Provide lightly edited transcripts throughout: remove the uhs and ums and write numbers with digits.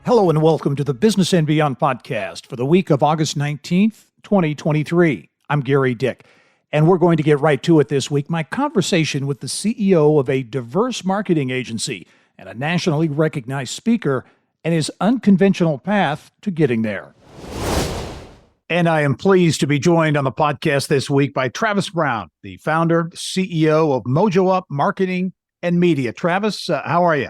Hello and welcome to the Business and Beyond podcast for the week of August 19th, 2023. I'm Gary Dick, and we're going to get right to it this week. My conversation with the CEO of a diverse marketing agency and a nationally recognized speaker and his unconventional path to getting there. And I am pleased to be joined on the podcast this week by Travis Brown, the founder, CEO of MoJo Up Marketing and Media. Travis, how are you?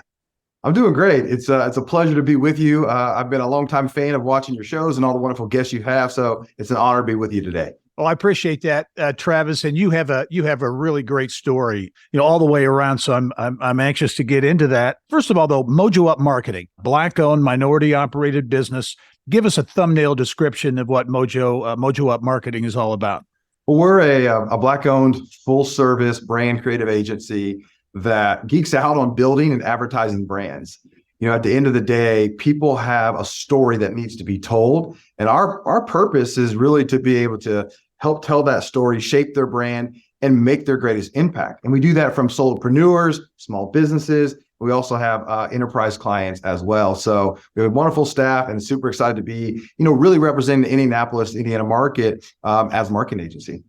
I'm doing great. It's a pleasure to be with you. I've been a longtime fan of watching your shows and all the wonderful guests you have. So it's an honor to be with you today. Well, I appreciate that, Travis. And you have a really great story, all the way around. So I'm anxious to get into that. First of all, though, MoJo Up Marketing, Black-owned, minority-operated business. Give us a thumbnail description of what MoJo Up Marketing is all about. Well, we're a Black-owned, full-service brand creative agency that geeks out on building and advertising brands. At the end of the day, people have a story that needs to be told. And our purpose is really to be able to help tell that story, shape their brand, and make their greatest impact. And we do that from solopreneurs, small businesses. We also have enterprise clients as well. So we have a wonderful staff and super excited to be, really representing the Indianapolis, Indiana market as a marketing agency.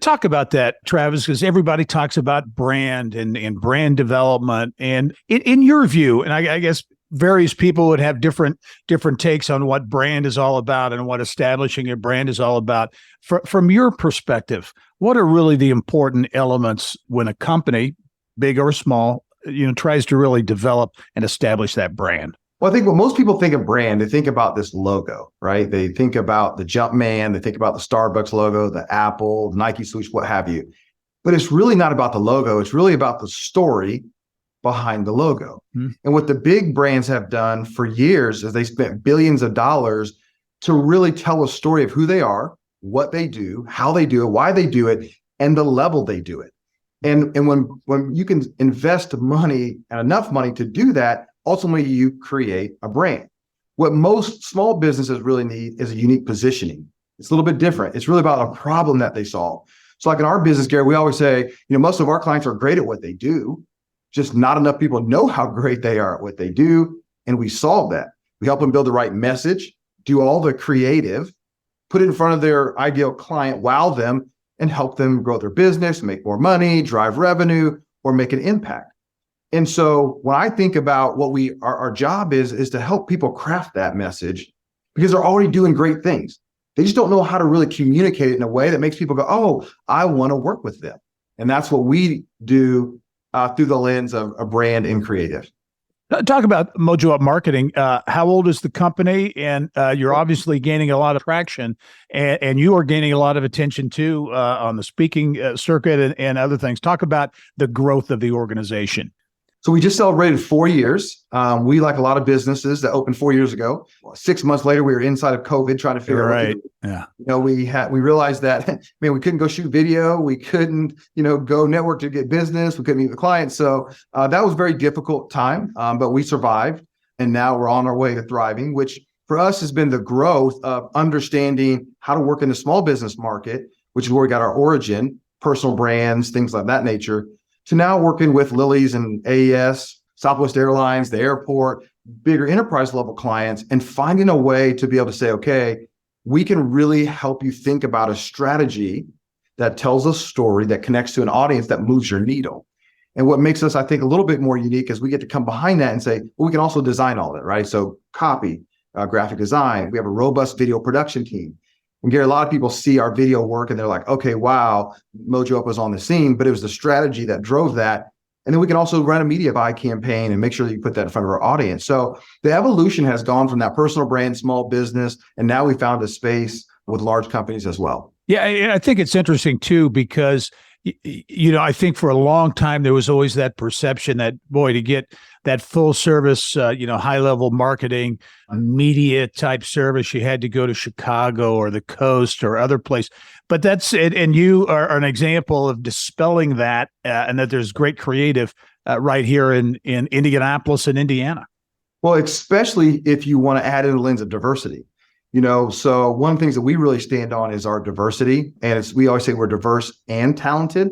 Talk about that, Travis, because everybody talks about brand and brand development. And in your view, and I guess various people would have different takes on what brand is all about and what establishing a brand is all about. From your perspective, what are really the important elements when a company, big or small, tries to really develop and establish that brand? Well, I think when most people think of brand, they think about this logo, right? They think about the Jumpman, they think about the Starbucks logo, the Apple, the Nike swoosh, what have you. But it's really not about the logo. It's really about the story behind the logo. And what the big brands have done for years is they spent billions of dollars to really tell a story of who they are, what they do, how they do it, why they do it, and the level they do it. And when you can invest money and enough money to do that, ultimately, you create a brand. What most small businesses really need is a unique positioning. It's a little bit different. It's really about a problem that they solve. So like in our business, Gary, we always say, most of our clients are great at what they do, just not enough people know how great they are at what they do. And we solve that. We help them build the right message, do all the creative, put it in front of their ideal client, wow them, and help them grow their business, make more money, drive revenue, or make an impact. And so when I think about what our job is to help people craft that message, because they're already doing great things. They just don't know how to really communicate it in a way that makes people go, oh, I want to work with them. And that's what we do through the lens of a brand and creative. Talk about MoJo Up Marketing. How old is the company? And you're obviously gaining a lot of traction, and you are gaining a lot of attention too on the speaking circuit and other things. Talk about the growth of the organization. So we just celebrated 4 years. We, like a lot of businesses that opened 4 years ago, 6 months later, we were inside of COVID trying to figure out. Right. Yeah. We realized that, we couldn't go shoot video. We couldn't, go network to get business. We couldn't meet the clients. So that was a very difficult time, but we survived. And now we're on our way to thriving, which for us has been the growth of understanding how to work in the small business market, which is where we got our origin, personal brands, things like that nature, to now working with Lily's and AES, Southwest Airlines, the airport, bigger enterprise level clients, and finding a way to be able to say, okay, we can really help you think about a strategy that tells a story that connects to an audience that moves your needle. And what makes us, I think, a little bit more unique is we get to come behind that and say, well, we can also design all of it, right? So copy, graphic design, we have a robust video production team. And Gary, a lot of people see our video work and they're like, okay, wow, MoJo Up was on the scene, but it was the strategy that drove that. And then we can also run a media buy campaign and make sure that you put that in front of our audience. So the evolution has gone from that personal brand, small business, and now we found a space with large companies as well. Yeah, I think it's interesting too, because I think for a long time, there was always that perception that, boy, to get that full service, high level marketing, media type service, you had to go to Chicago or the coast or other place. But that's it. And you are an example of dispelling that and that there's great creative right here in Indianapolis and Indiana. Well, especially if you want to add in a lens of diversity. So one of the things that we really stand on is our diversity. And we always say we're diverse and talented.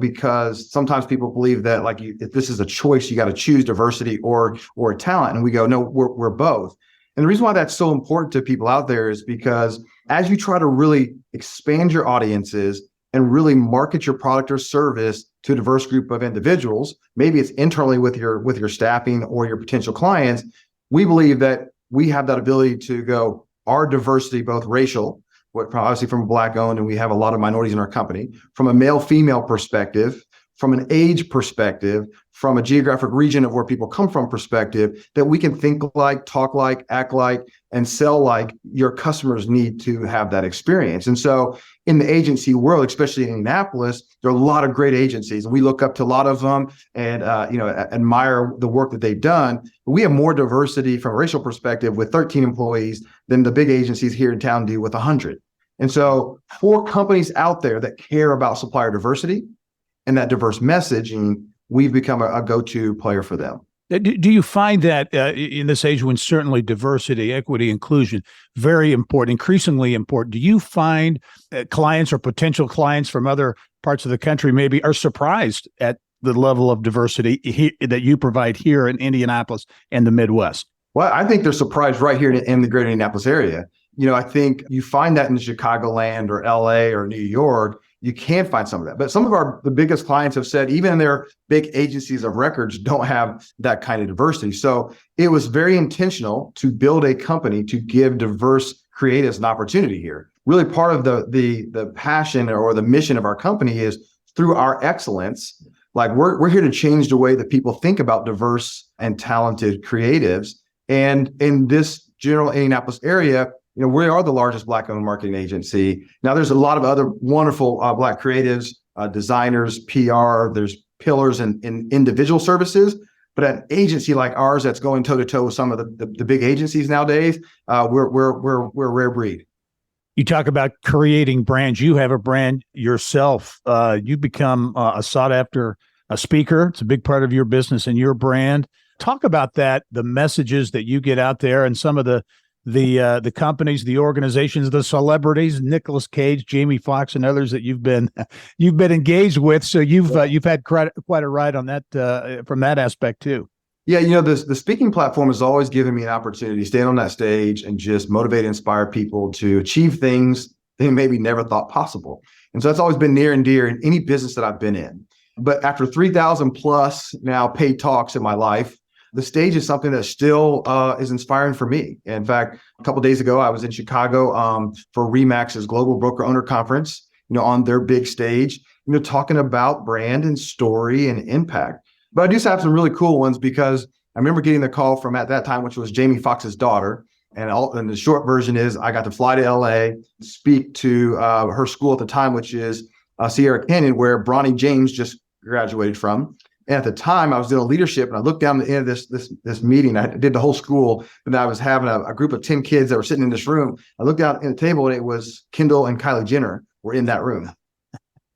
because sometimes people believe that if this is a choice, you got to choose diversity or talent. And we go, no, we're both. And the reason why that's so important to people out there is because as you try to really expand your audiences and really market your product or service to a diverse group of individuals, maybe it's internally with your staffing or your potential clients, we believe that we have that ability to go, our diversity, both racial, obviously from Black owned, and we have a lot of minorities in our company, from a male female perspective, from an age perspective, from a geographic region of where people come from perspective, that we can think like, talk like, act like, and sell like your customers need to have that experience. And so in the agency world, especially in Indianapolis, there are a lot of great agencies, and we look up to a lot of them and admire the work that they've done. We have more diversity from a racial perspective with 13 employees than the big agencies here in town do with 100. And so for companies out there that care about supplier diversity and that diverse messaging, we've become a go-to player for them. Do you find that in this age when certainly diversity, equity, inclusion, very important, increasingly important, do you find clients or potential clients from other parts of the country maybe are surprised at the level of diversity that you provide here in Indianapolis and the Midwest? Well, I think they're surprised right here in the greater Indianapolis area. I think you find that in Chicagoland or LA or New York, you can find some of that. But some of the biggest clients have said, even their big agencies of records don't have that kind of diversity. So it was very intentional to build a company to give diverse creatives an opportunity here. Really part of the passion or the mission of our company is through our excellence, like we're here to change the way that people think about diverse and talented creatives. And in this general Indianapolis area, we are the largest Black-owned marketing agency. Now, there's a lot of other wonderful Black creatives, designers, PR. There's pillars in individual services, but an agency like ours that's going toe-to-toe with some of the big agencies nowadays, we're a rare breed. You talk about creating brands. You have a brand yourself. You've become a sought-after speaker. It's a big part of your business and your brand. Talk about that, the messages that you get out there, and some of the companies, the organizations, the celebrities, Nicolas Cage, Jamie Foxx, and others that you've been engaged with. So you've had quite a ride on that from that aspect too. Yeah, the speaking platform has always given me an opportunity to stand on that stage and just motivate and inspire people to achieve things they maybe never thought possible. And so that's always been near and dear in any business that I've been in. But after 3,000 plus now paid talks in my life, the stage is something that still is inspiring for me. In fact, a couple of days ago, I was in Chicago for RE/MAX's Global Broker Owner Conference, on their big stage, talking about brand and story and impact. But I do have some really cool ones because I remember getting the call from at that time, which was Jamie Foxx's daughter. And the short version is I got to fly to LA, speak to her school at the time, which is Sierra Canyon, where Bronny James just graduated from. And at the time, I was doing leadership, and I looked down the end of this meeting. I did the whole school, and I was having a group of 10 kids that were sitting in this room. I looked down at the table, and it was Kendall and Kylie Jenner were in that room.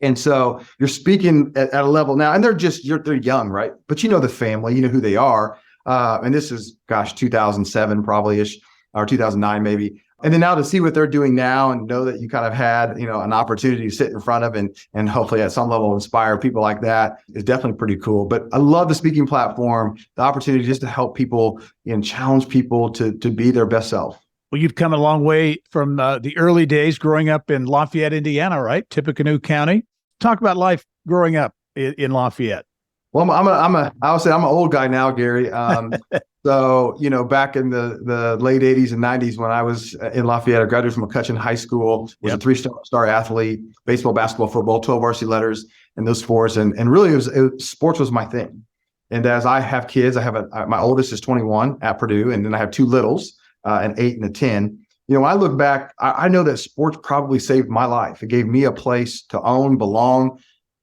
And so you're speaking at a level now, and they're young, right? But the family, you know who they are. And this is, 2007 probably-ish, or 2009 maybe. And then now to see what they're doing now and know that you kind of had, an opportunity to sit in front of and hopefully at some level inspire people like that is definitely pretty cool. But I love the speaking platform, the opportunity just to help people and challenge people to be their best self. Well, you've come a long way from the early days growing up in Lafayette, Indiana, right? Tippecanoe County. Talk about life growing up in Lafayette. Well, I would say I'm an old guy now, Gary. So, back in the late 80s and 90s when I was in Lafayette, I graduated from McCutcheon High School, was a 3-star athlete, baseball, basketball, football, 12 varsity letters in those sports. And really sports was my thing. And as I have kids, my oldest is 21 at Purdue, and then I have two littles, an 8 and a 10. When I look back, I know that sports probably saved my life. It gave me a place to own, belong.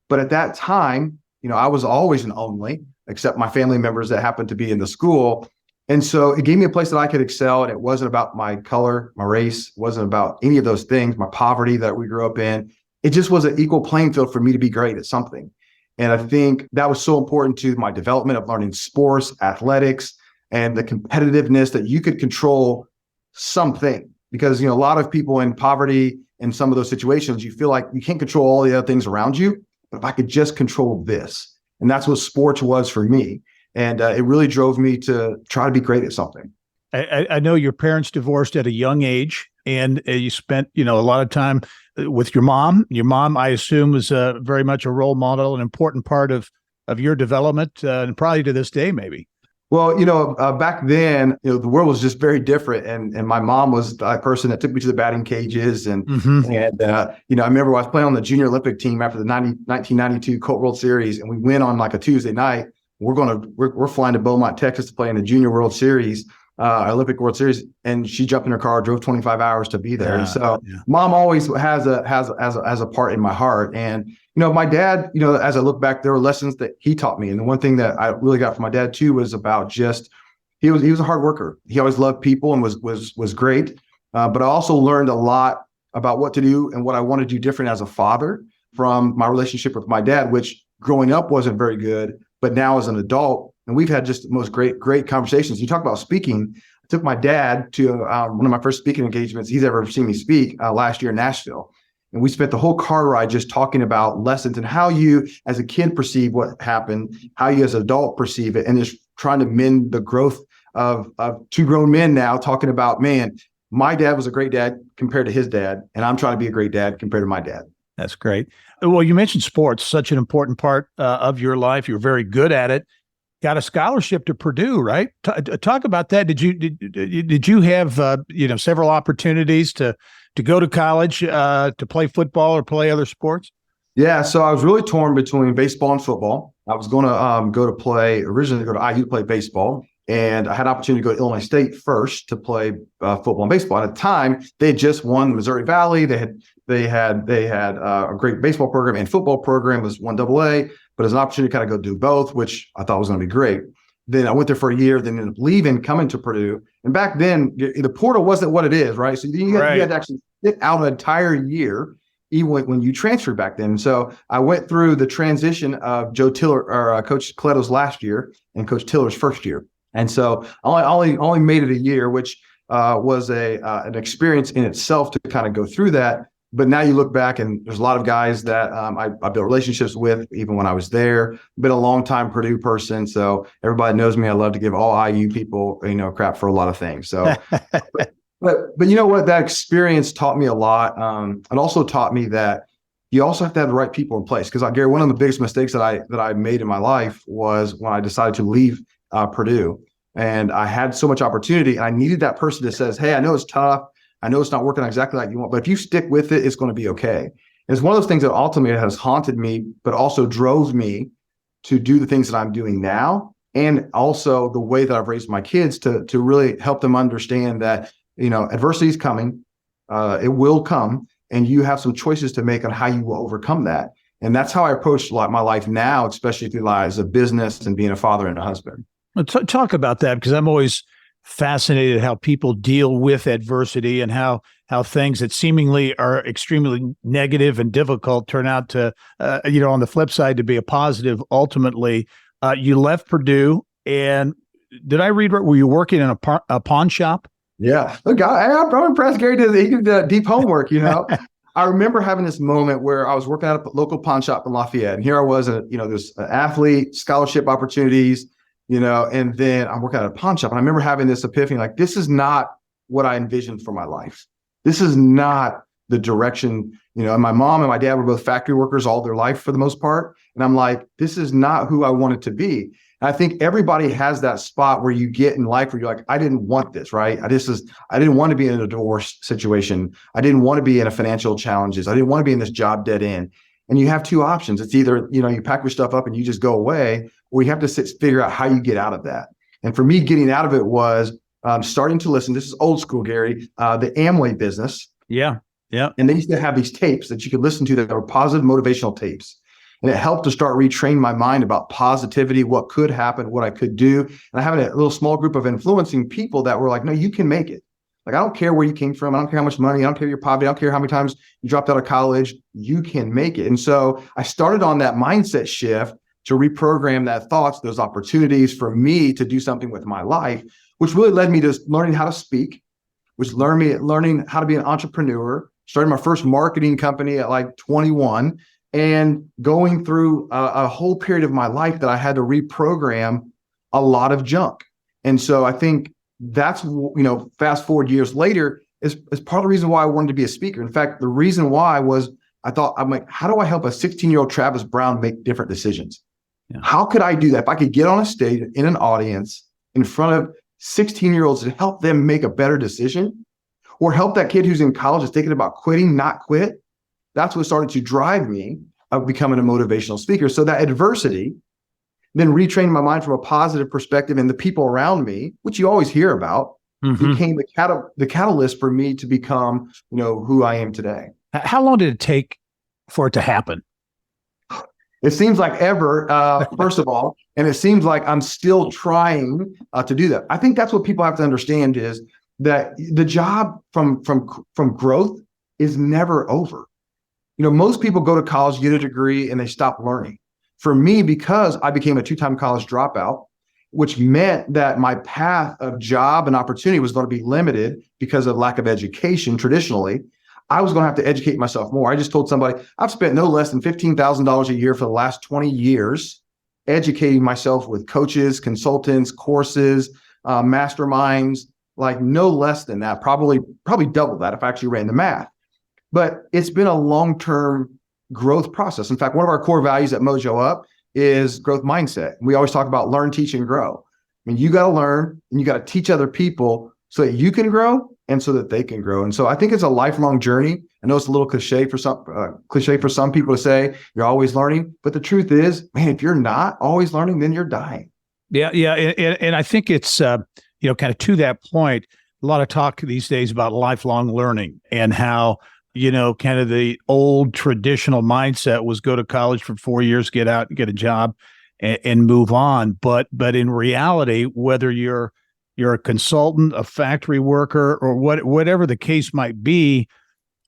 But at that time, I was always an only, except my family members that happened to be in the school. And so it gave me a place that I could excel. And it wasn't about my color, my race, it wasn't about any of those things, my poverty that we grew up in. It just was an equal playing field for me to be great at something. And I think that was so important to my development of learning sports, athletics, and the competitiveness that you could control something. Because, a lot of people in poverty in some of those situations, you feel like you can't control all the other things around you. but if I could just control this. And that's what sports was for me. And it really drove me to try to be great at something. I know your parents divorced at a young age, and you spent, a lot of time with your mom. Your mom, I assume, was very much a role model, an important part of your development, and probably to this day, maybe. Well, back then, the world was just very different, and my mom was the person that took me to the batting cages, and I remember I was playing on the junior Olympic team after the 1992 Colt World Series, and we went on like a Tuesday night. We're flying to Beaumont, Texas, to play in the Junior World Series, Olympic World Series, and she jumped in her car, drove 25 hours to be there. Mom always has a part in my heart. And my dad, as I look back, there were lessons that he taught me, and the one thing that I really got from my dad too was about just he was a hard worker. He always loved people and was great. But I also learned a lot about what to do and what I want to do different as a father from my relationship with my dad, which growing up wasn't very good. But now as an adult, and we've had just the most great conversations. You talk about speaking. I took my dad to one of my first speaking engagements he's ever seen me speak last year in Nashville. And we spent the whole car ride just talking about lessons and how you as a kid perceive what happened, how you as an adult perceive it, and just trying to mend the growth of two grown men now talking about, man, my dad was a great dad compared to his dad, and I'm trying to be a great dad compared to my dad. That's great. Well, you mentioned sports, such an important part of your life. You're very good at it. Got a scholarship to Purdue, right? Talk about that. Did you have several opportunities to go to college to play football or play other sports? Yeah, so I was really torn between baseball and football. I was going to originally go to IU to play baseball, and I had an opportunity to go to Illinois State first to play football and baseball. At the time, they had just won Missouri Valley. They had a great baseball program, and football program was 1AA. But as an opportunity to kind of go do both, which I thought was going to be great. Then I went there for a year, then ended up leaving, coming to Purdue. And back then, the portal wasn't what it is, right? So you had to actually sit out an entire year, even when you transferred back then. So I went through the transition of Joe Tiller, or Coach Coleto's last year, and Coach Tiller's first year. And so I only made it a year, which was an experience in itself to kind of go through that. But now you look back, and there's a lot of guys that I built relationships with, even when I was there. Been a long time Purdue person, so everybody knows me. I love to give all IU people, crap for a lot of things. So, but you know what? That experience taught me a lot. It also taught me that you also have to have the right people in place. Because Gary, one of the biggest mistakes that I made in my life was when I decided to leave Purdue, and I had so much opportunity, and I needed that person that says, "Hey, I know it's tough. I know it's not working exactly like you want, but if you stick with it, it's going to be okay." And it's one of those things that ultimately has haunted me, but also drove me to do the things that I'm doing now. And also the way that I've raised my kids to really help them understand that, adversity is coming. It will come, and you have some choices to make on how you will overcome that. And that's how I approach my life now, especially through as a business and being a father and a husband. Well, talk about that, because I'm always fascinated how people deal with adversity and how things that seemingly are extremely negative and difficult turn out to, on the flip side, to be a positive. Ultimately, you left Purdue, and did I read right? Were you working in a pawn shop? Yeah. Look, I'm impressed. Gary did deep homework, I remember having this moment where I was working at a local pawn shop in Lafayette, and here I was, there's athlete scholarship opportunities, and then I'm working at a pawn shop, and I remember having this epiphany, like, this is not what I envisioned for my life. This is not the direction, and my mom and my dad were both factory workers all their life for the most part. And I'm like, this is not who I wanted to be. And I think everybody has that spot where you get in life where you're like, I didn't want this, right? I didn't want to be in a divorce situation. I didn't want to be in a financial challenges. I didn't want to be in this job dead end. And you have two options. It's either, you pack your stuff up and you just go away, or you have to figure out how you get out of that. And for me, getting out of it was starting to listen. This is old school, Gary, the Amway business. Yeah. Yeah. And they used to have these tapes that you could listen to that were positive motivational tapes. And it helped to start retraining my mind about positivity, what could happen, what I could do. And I have a little small group of influencing people that were like, no, you can make it. Like, I don't care where you came from. I don't care how much money. I don't care your poverty. I don't care how many times you dropped out of college. You can make it. And so I started on that mindset shift to reprogram that thoughts, those opportunities for me to do something with my life, which really led me to learning how to speak, which learning how to be an entrepreneur, started my first marketing company at like 21. and going through a whole period of my life that I had to reprogram a lot of junk. And so I think that's, fast forward years later is part of the reason why I wanted to be a speaker. In fact, the reason why was I'm like, how do I help a 16-year-old Travis Brown make different decisions? Yeah. How could I do that? If I could get on a stage in an audience in front of 16-year-olds to help them make a better decision, or help that kid who's in college is thinking about quitting, not quit. That's what started to drive me of becoming a motivational speaker. So that adversity then retrained my mind from a positive perspective, and the people around me, which you always hear about, became the catalyst for me to become, who I am today. How long did it take for it to happen? It seems like ever, first of all, and it seems like I'm still trying to do that. I think that's what people have to understand is that the job from growth is never over. Most people go to college, get a degree, and they stop learning. For me, because I became a 2-time college dropout, which meant that my path of job and opportunity was going to be limited because of lack of education traditionally, I was going to have to educate myself more. I just told somebody, I've spent no less than $15,000 a year for the last 20 years educating myself with coaches, consultants, courses, masterminds, like no less than that, probably double that if I actually ran the math. But it's been a long-term growth process. In fact, one of our core values at MoJo Up is growth mindset. We always talk about learn, teach, and grow. I mean, you got to learn and you got to teach other people so that you can grow and so that they can grow. And so I think it's a lifelong journey. I know it's a little cliche for some people to say you're always learning, but the truth is, man, if you're not always learning, then you're dying. Yeah. And I think it's, kind of to that point, a lot of talk these days about lifelong learning and how, kind of the old traditional mindset was go to college for 4 years, get out and get a job and move on. But in reality, whether you're a consultant, a factory worker, or whatever the case might be,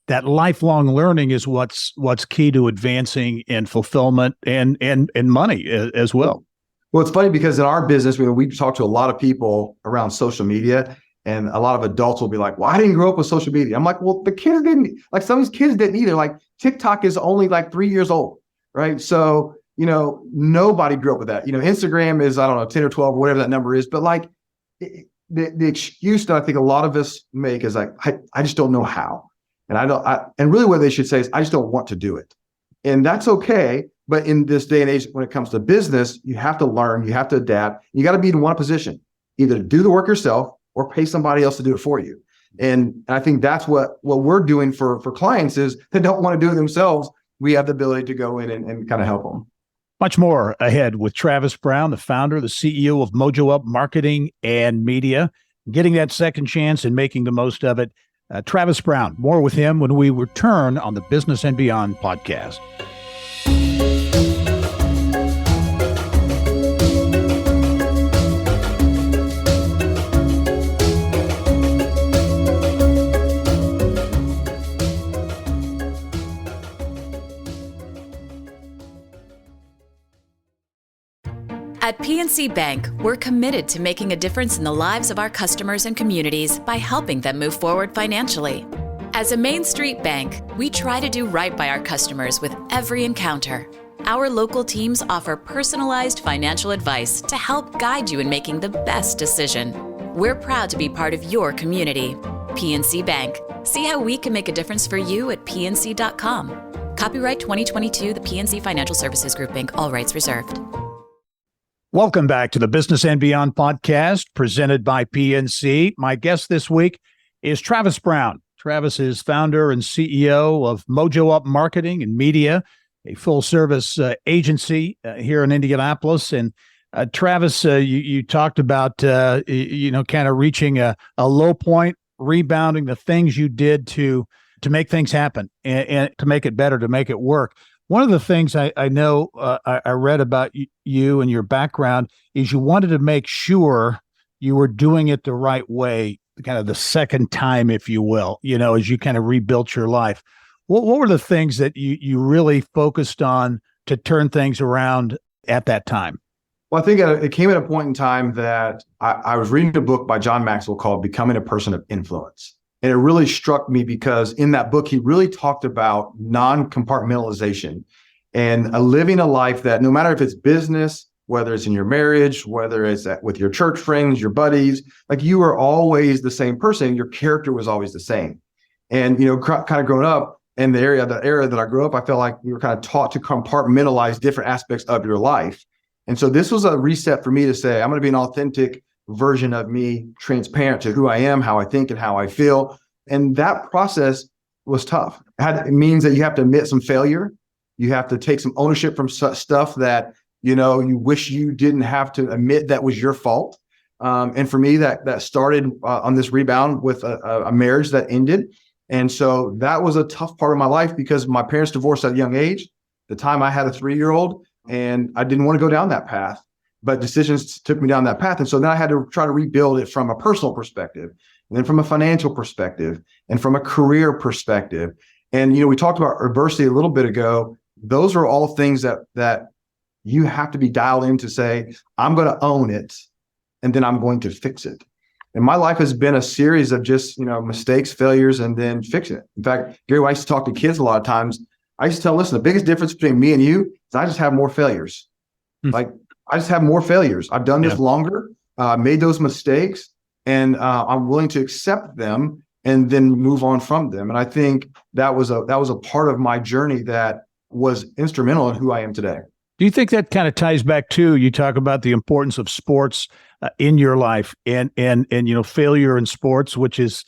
that lifelong learning is what's key to advancing in fulfillment and money as well. Well, it's funny because in our business, we talk to a lot of people around social media, and a lot of adults will be like, well, I didn't grow up with social media. I'm like, well, the kids didn't, like some of these kids didn't either. Like TikTok is only like 3 years old, right? So, nobody grew up with that. Instagram is, I don't know, 10 or 12 or whatever that number is. But like the excuse that I think a lot of us make is like, I just don't know how. And and really what they should say is, I just don't want to do it. And that's okay. But in this day and age, when it comes to business, you have to learn, you have to adapt. You got to be in one position, either to do the work yourself or pay somebody else to do it for you. And I think that's what we're doing for clients is they don't want to do it themselves. We have the ability to go in and kind of help them. Much more ahead with Travis Brown, the founder, the CEO of MoJo Up Marketing and Media, getting that second chance and making the most of it. Travis Brown, more with him when we return on the Business and Beyond podcast. At PNC Bank, we're committed to making a difference in the lives of our customers and communities by helping them move forward financially. As a Main Street bank, we try to do right by our customers with every encounter. Our local teams offer personalized financial advice to help guide you in making the best decision. We're proud to be part of your community. PNC Bank. See how we can make a difference for you at pnc.com. Copyright 2022, the PNC Financial Services Group, Inc., all rights reserved. Welcome back to the Business and Beyond podcast presented by PNC. My guest this week is Travis Brown. Travis is founder and CEO of MoJo Up Marketing and Media, a full-service agency here in Indianapolis. And Travis, you talked about, kind of reaching a low point, rebounding, the things you did to make things happen and to make it better, to make it work. One of the things I know I read about you and your background is you wanted to make sure you were doing it the right way, kind of the second time, if you will, as you kind of rebuilt your life. What were the things that you really focused on to turn things around at that time? Well, I think it came at a point in time that I was reading a book by John Maxwell called Becoming a Person of Influence. And it really struck me because in that book, he really talked about non-compartmentalization and living a life that no matter if it's business, whether it's in your marriage, whether it's with your church friends, your buddies, like you were always the same person. Your character was always the same. And, kind of growing up in the area that I grew up, I felt like we were kind of taught to compartmentalize different aspects of your life. And so this was a reset for me to say, I'm going to be an authentic version of me, transparent to who I am, how I think, and how I feel. And that process was tough. It means that you have to admit some failure. You have to take some ownership from stuff that, you wish you didn't have to admit that was your fault. And for me, that started on this rebound with a marriage that ended. And so that was a tough part of my life because my parents divorced at a young age, the time I had a 3-year-old, and I didn't want to go down that path, but decisions took me down that path. And so then I had to try to rebuild it from a personal perspective, and then from a financial perspective, and from a career perspective. And, we talked about adversity a little bit ago. Those are all things that you have to be dialed in to say, I'm going to own it, and then I'm going to fix it. And my life has been a series of just, mistakes, failures, and then fixing it. In fact, Gary, I used to talk to kids a lot of times. I used to tell them, listen, the biggest difference between me and you is I just have more failures. Like, I just have more failures. I've done this longer, made those mistakes, and I'm willing to accept them and then move on from them. And I think that was a part of my journey that was instrumental in who I am today. Do you think that kind of ties back to, you talk about the importance of sports in your life and failure in sports, which is,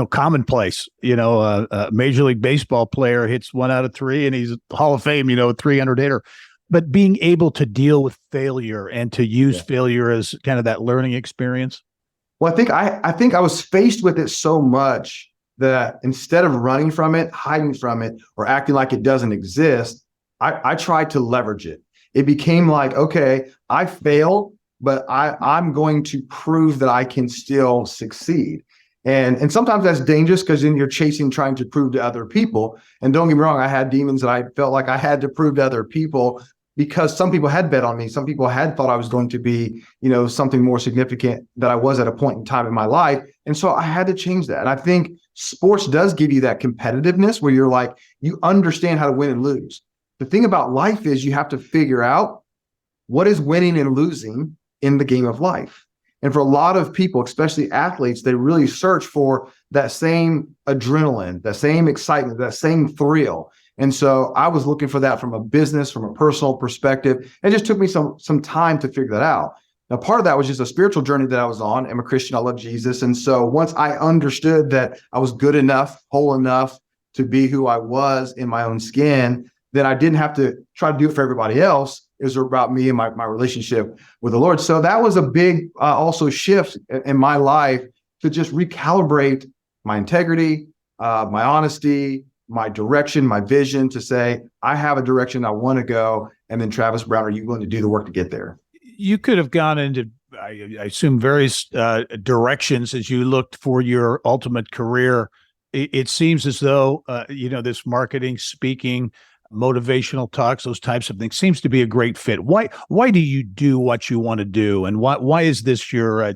commonplace, a Major League Baseball player hits 1 out of 3 and he's Hall of Fame, 300 hitter, but being able to deal with failure and to use failure as kind of that learning experience. Well, I think I was faced with it so much that instead of running from it, hiding from it, or acting like it doesn't exist, I tried to leverage it. It became like, okay, I failed, but I'm going to prove that I can still succeed. And sometimes that's dangerous because then you're trying to prove to other people. And don't get me wrong, I had demons that I felt like I had to prove to other people because some people had bet on me. Some people had thought I was going to be, something more significant than I was at a point in time in my life. And so I had to change that. And I think sports does give you that competitiveness where you're like, you understand how to win and lose. The thing about life is you have to figure out what is winning and losing in the game of life. And for a lot of people, especially athletes, they really search for that same adrenaline, that same excitement, that same thrill. And so I was looking for that from a business, from a personal perspective. It just took me some time to figure that out. Now, part of that was just a spiritual journey that I was on. I'm a Christian. I love Jesus. And so once I understood that I was good enough, whole enough to be who I was in my own skin, then I didn't have to try to do it for everybody else. It was about me and my relationship with the Lord. So that was a big also shift in my life to just recalibrate my integrity, my honesty, my direction, my vision, to say, I have a direction I want to go. And then Travis Brown, are you willing to do the work to get there? You could have gone into, I assume, various directions as you looked for your ultimate career. It seems as though, this marketing, speaking, motivational talks, those types of things seems to be a great fit. Why do you do what you want to do? And why is this your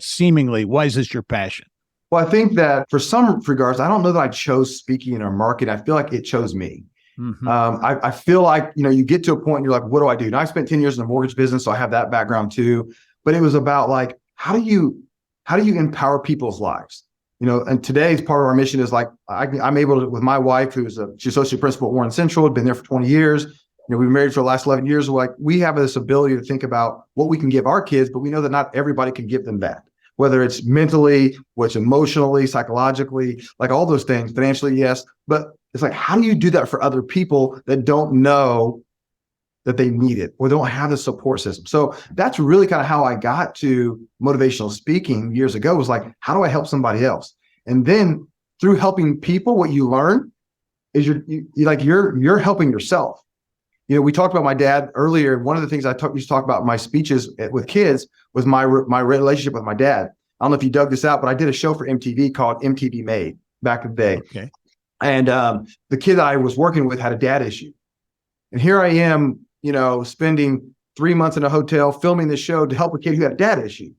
passion? Well, I think that for some regards, I don't know that I chose speaking or marketing. I feel like it chose me. Mm-hmm. I feel like, you get to a point and you're like, what do I do? Now I spent 10 years in the mortgage business, so I have that background too. But it was about like, how do you empower people's lives? And today's part of our mission is like, I'm able to, with my wife, she's associate principal at Warren Central, been there for 20 years. We've been married for the last 11 years. We have this ability to think about what we can give our kids, but we know that not everybody can give them that, whether it's mentally, which emotionally, psychologically, like all those things, financially, yes. But it's like, how do you do that for other people that don't know that they need it or don't have the support system? So that's really kind of how I got to motivational speaking years ago, was like, how do I help somebody else? And then through helping people, what you learn is you're helping yourself. We talked about my dad earlier. One of the things I used to talk about in my speeches with kids was my relationship with my dad. I don't know if you dug this out, but I did a show for MTV called MTV Made back in the day. Okay. And the kid that I was working with had a dad issue. And here I am, spending 3 months in a hotel filming this show to help a kid who had a dad issue.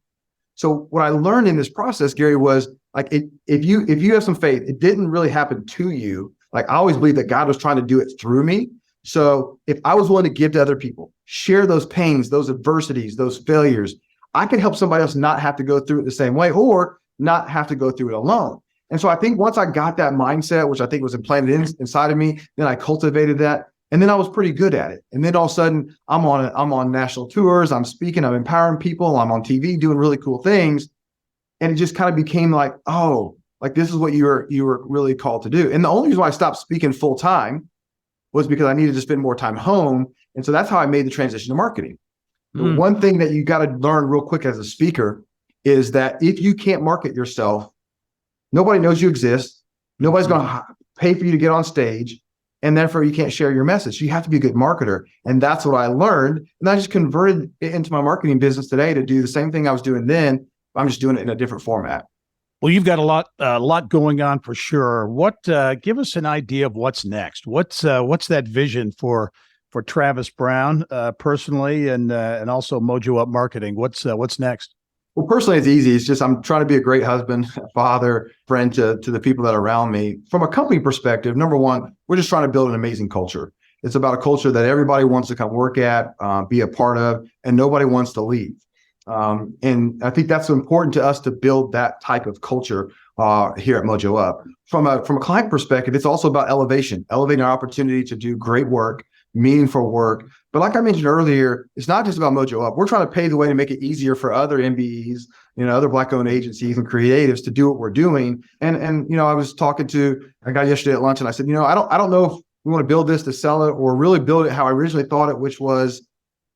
So what I learned in this process, Gary, was like, if you have some faith, it didn't really happen to you. Like, I always believe that God was trying to do it through me. So if I was willing to give to other people, share those pains, those adversities, those failures, I could help somebody else not have to go through it the same way or not have to go through it alone. And so I think once I got that mindset, which I think was implanted inside of me, then I cultivated that. And then I was pretty good at it. And then all of a sudden I'm on national tours, I'm speaking, I'm empowering people, I'm on TV doing really cool things. And it just kind of became like, oh, like this is what you were really called to do. And the only reason why I stopped speaking full time was because I needed to spend more time home. And so that's how I made the transition to marketing. The one thing that you got to learn real quick as a speaker is that if you can't market yourself, nobody knows you exist. Nobody's going to pay for you to get on stage. And therefore you can't share your message. You have to be a good marketer. And that's what I learned. And I just converted it into my marketing business today to do the same thing I was doing then. I'm just doing it in a different format. Well, you've got a lot going on for sure. Give us an idea of what's next. What's that vision for Travis Brown personally, and also MoJo Up Marketing? What's next? Well, personally, it's easy. It's just I'm trying to be a great husband, father, friend to the people that are around me. From a company perspective, number one, we're just trying to build an amazing culture. It's about a culture that everybody wants to come work at, be a part of, and nobody wants to leave. And I think that's important to us to build that type of culture here at MoJo Up. From a client perspective, it's also about elevating our opportunity to do great work, meaningful work. But like I mentioned earlier, it's not just about MoJo Up. We're trying to pave the way to make it easier for other MBEs, other Black-owned agencies and creatives to do what we're doing. And I was talking to a guy yesterday at lunch, and I said, I don't know if we want to build this to sell it or really build it how I originally thought it, which was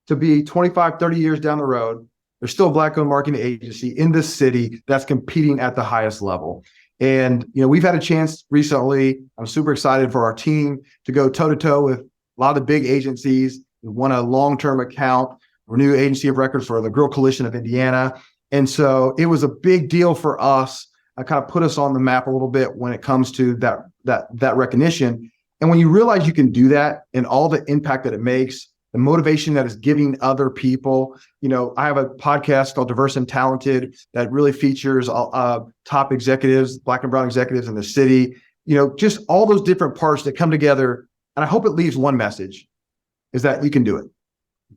to be 25, 30 years down the road. There's still a Black-owned marketing agency in this city that's competing at the highest level. And, we've had a chance recently. I'm super excited for our team to go toe-to-toe with a lot of the big agencies. We won a long-term account, Renew Agency of Records for the Girl Coalition of Indiana. And so it was a big deal for us. Kind of put us on the map a little bit when it comes to that recognition. And when you realize you can do that and all the impact that it makes, the motivation that is giving other people. I have a podcast called Diverse and Talented that really features top executives, Black and brown executives in the city, just all those different parts that come together. And I hope it leaves one message, is that you can do it.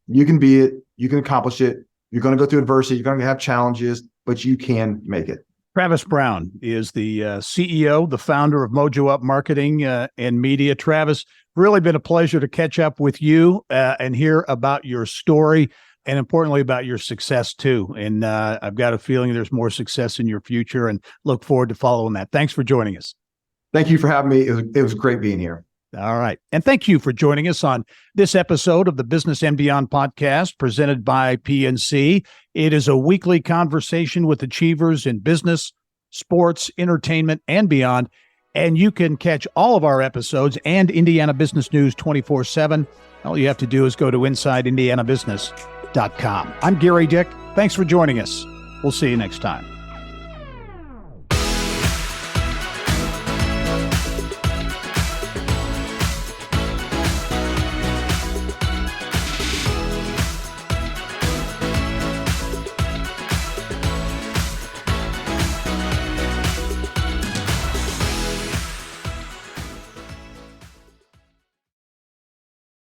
You can be it. You can accomplish it. You're going to go through adversity. You're going to have challenges, but you can make it. Travis Brown is the CEO, the founder of MoJo Up Marketing and Media. Travis, really been a pleasure to catch up with you and hear about your story, and importantly about your success too. And I've got a feeling there's more success in your future, and look forward to following that. Thanks for joining us. Thank you for having me. It was great being here. All right. And thank you for joining us on this episode of the Business and Beyond podcast presented by PNC. It is a weekly conversation with achievers in business, sports, entertainment, and beyond. And you can catch all of our episodes and Indiana Business News 24/7. All you have to do is go to InsideIndianaBusiness.com. I'm Gary Dick. Thanks for joining us. We'll see you next time.